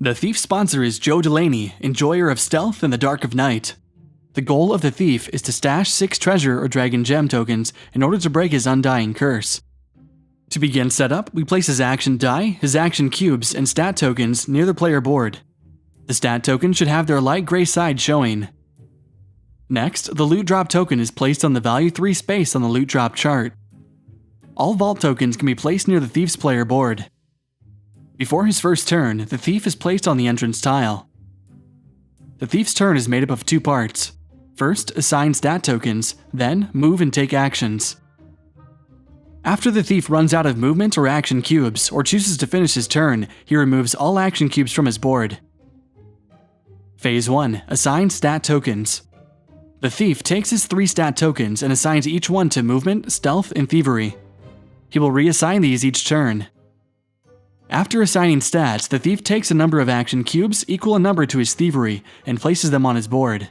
The thief's sponsor is Dulaney, enjoyer of stealth in the dark of night. The goal of the thief is to stash 6 treasure or dragon gem tokens in order to break his undying curse. To begin setup, we place his action die, his action cubes, and stat tokens near the player board. The stat token should have their light gray side showing. Next, the loot drop token is placed on the value 3 space on the loot drop chart. All vault tokens can be placed near the thief's player board. Before his first turn, the thief is placed on the entrance tile. The thief's turn is made up of 2 parts. First, assign stat tokens, then move and take actions. After the thief runs out of movement or action cubes, or chooses to finish his turn, he removes all action cubes from his board. Phase 1. Assign stat tokens. The thief takes his 3 stat tokens and assigns each one to movement, stealth, and thievery. He will reassign these each turn. After assigning stats, the thief takes a number of action cubes equal a number to his thievery and places them on his board.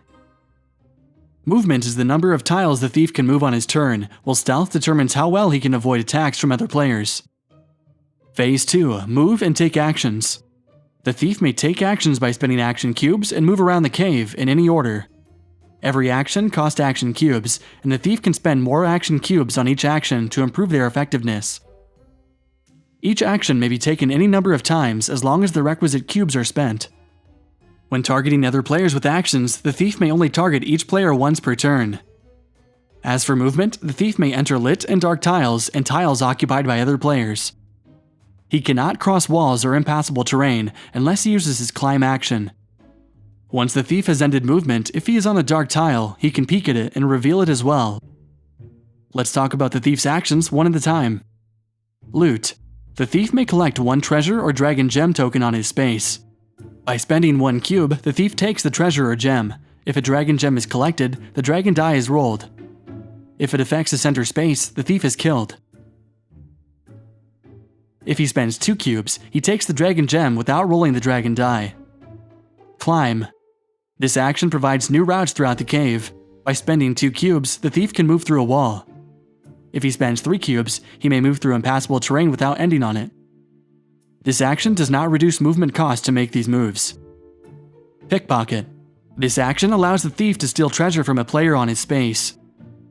Movement is the number of tiles the thief can move on his turn, while stealth determines how well he can avoid attacks from other players. Phase 2. Move and take actions. The thief may take actions by spending action cubes and move around the cave in any order. Every action costs action cubes, and the thief can spend more action cubes on each action to improve their effectiveness. Each action may be taken any number of times as long as the requisite cubes are spent. When targeting other players with actions, the thief may only target each player once per turn. As for movement, the thief may enter lit and dark tiles and tiles occupied by other players. He cannot cross walls or impassable terrain unless he uses his climb action. Once the thief has ended movement, if he is on a dark tile, he can peek at it and reveal it as well. Let's talk about the thief's actions one at a time. Loot. The thief may collect 1 treasure or dragon gem token on his space. By spending 1 cube, the thief takes the treasure or gem. If a dragon gem is collected, the dragon die is rolled. If it affects the center space, the thief is killed. If he spends 2 cubes, he takes the dragon gem without rolling the dragon die. Climb. This action provides new routes throughout the cave. By spending 2 cubes, the thief can move through a wall. If he spends 3 cubes, he may move through impassable terrain without ending on it. This action does not reduce movement cost to make these moves. Pickpocket. This action allows the thief to steal treasure from a player on his space.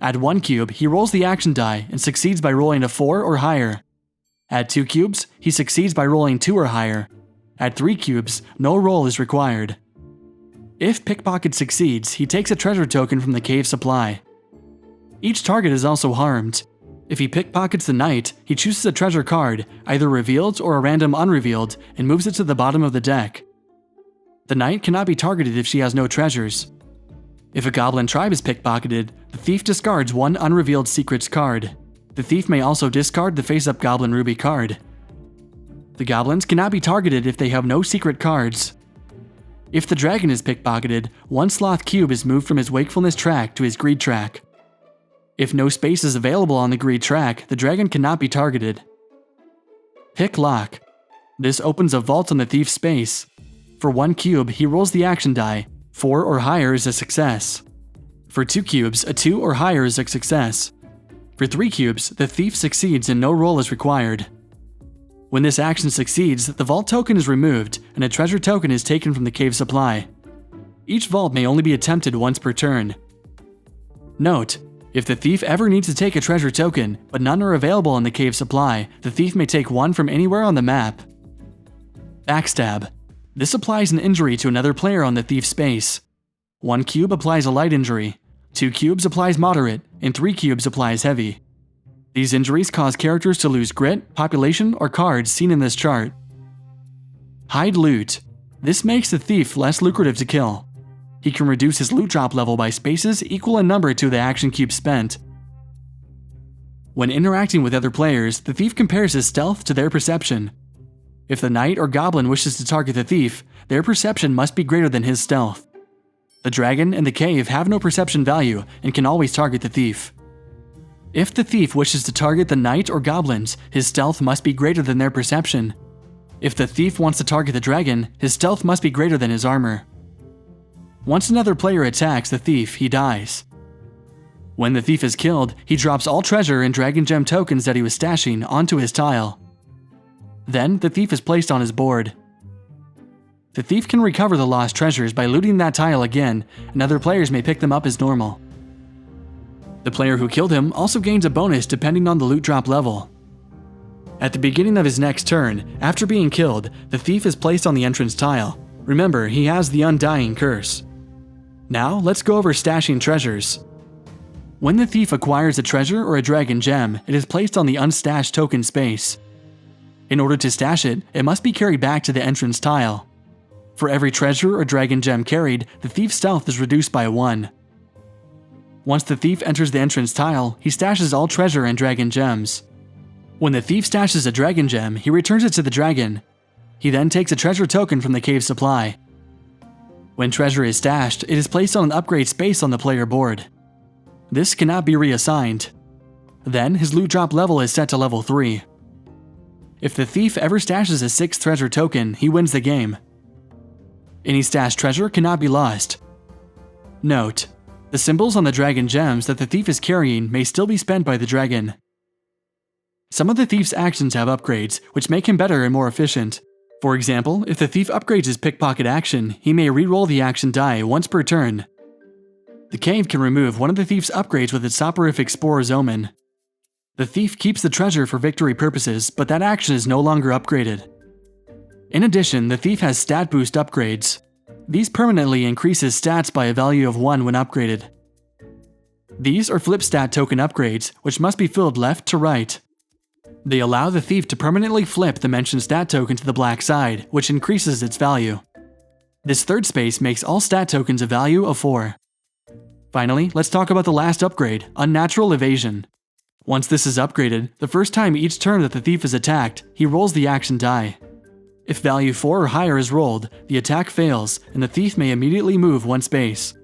At 1 cube, he rolls the action die and succeeds by rolling a 4 or higher. At 2 cubes, he succeeds by rolling 2 or higher. At 3 cubes, no roll is required. If Pickpocket succeeds, he takes a treasure token from the cave supply. Each target is also harmed. If he pickpockets the knight, he chooses a treasure card, either revealed or a random unrevealed, and moves it to the bottom of the deck. The knight cannot be targeted if she has no treasures. If a goblin tribe is pickpocketed, the thief discards 1 unrevealed secrets card. The thief may also discard the face-up goblin ruby card. The goblins cannot be targeted if they have no secret cards. If the dragon is pickpocketed, 1 sloth cube is moved from his wakefulness track to his greed track. If no space is available on the greed track, the dragon cannot be targeted. Pick lock. This opens a vault on the thief's space. For 1 cube, he rolls the action die. 4 or higher is a success. For 2 cubes, a 2 or higher is a success. For 3 cubes, the thief succeeds and no roll is required. When this action succeeds, the vault token is removed and a treasure token is taken from the cave supply. Each vault may only be attempted once per turn. Note: if the thief ever needs to take a treasure token, but none are available in the cave supply, the thief may take 1 from anywhere on the map. Backstab. This applies an injury to another player on the thief's space. 1 cube applies a light injury, 2 cubes applies moderate, and 3 cubes applies heavy. These injuries cause characters to lose grit, population, or cards seen in this chart. Hide loot. This makes the thief less lucrative to kill. He can reduce his loot drop level by spaces equal in number to the action cube spent. When interacting with other players, the thief compares his stealth to their perception. If the knight or goblin wishes to target the thief, their perception must be greater than his stealth. The dragon and the cave have no perception value and can always target the thief. If the thief wishes to target the knight or goblins, his stealth must be greater than their perception. If the thief wants to target the dragon, his stealth must be greater than his armor. Once another player attacks the thief, he dies. When the thief is killed, he drops all treasure and dragon gem tokens that he was stashing onto his tile. Then, the thief is placed on his board. The thief can recover the lost treasures by looting that tile again, and other players may pick them up as normal. The player who killed him also gains a bonus depending on the loot drop level. At the beginning of his next turn, after being killed, the thief is placed on the entrance tile. Remember, he has the Undying Curse. Now, let's go over stashing treasures. When the thief acquires a treasure or a dragon gem, it is placed on the unstashed token space. In order to stash it, it must be carried back to the entrance tile. For every treasure or dragon gem carried, the thief's stealth is reduced by 1. Once the thief enters the entrance tile, he stashes all treasure and dragon gems. When the thief stashes a dragon gem, he returns it to the dragon. He then takes a treasure token from the cave supply. When treasure is stashed, it is placed on an upgrade space on the player board. This cannot be reassigned. Then, his loot drop level is set to level 3. If the thief ever stashes a 6th treasure token, he wins the game. Any stashed treasure cannot be lost. Note: the symbols on the dragon gems that the thief is carrying may still be spent by the dragon. Some of the thief's actions have upgrades, which make him better and more efficient. For example, if the thief upgrades his pickpocket action, he may re-roll the action die once per turn. The cave can remove one of the thief's upgrades with its soporific Spore's Omen. The thief keeps the treasure for victory purposes, but that action is no longer upgraded. In addition, the thief has stat boost upgrades. These permanently increase his stats by a value of 1 when upgraded. These are flip stat token upgrades, which must be filled left to right. They allow the thief to permanently flip the mentioned stat token to the black side, which increases its value. This third space makes all stat tokens a value of 4. Finally, let's talk about the last upgrade, Unnatural Evasion. Once this is upgraded, the first time each turn that the thief is attacked, he rolls the action die. If value 4 or higher is rolled, the attack fails, and the thief may immediately move 1 space.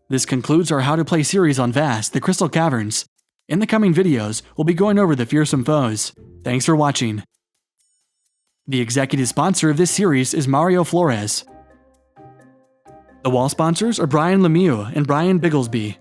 This concludes our How to Play series on Vast, the Crystal Caverns. In the coming videos, we'll be going over the fearsome foes. Thanks for watching. The executive sponsor of this series is Mario Flores. The wall sponsors are Brian Lemieux and Brian Bigglesbee.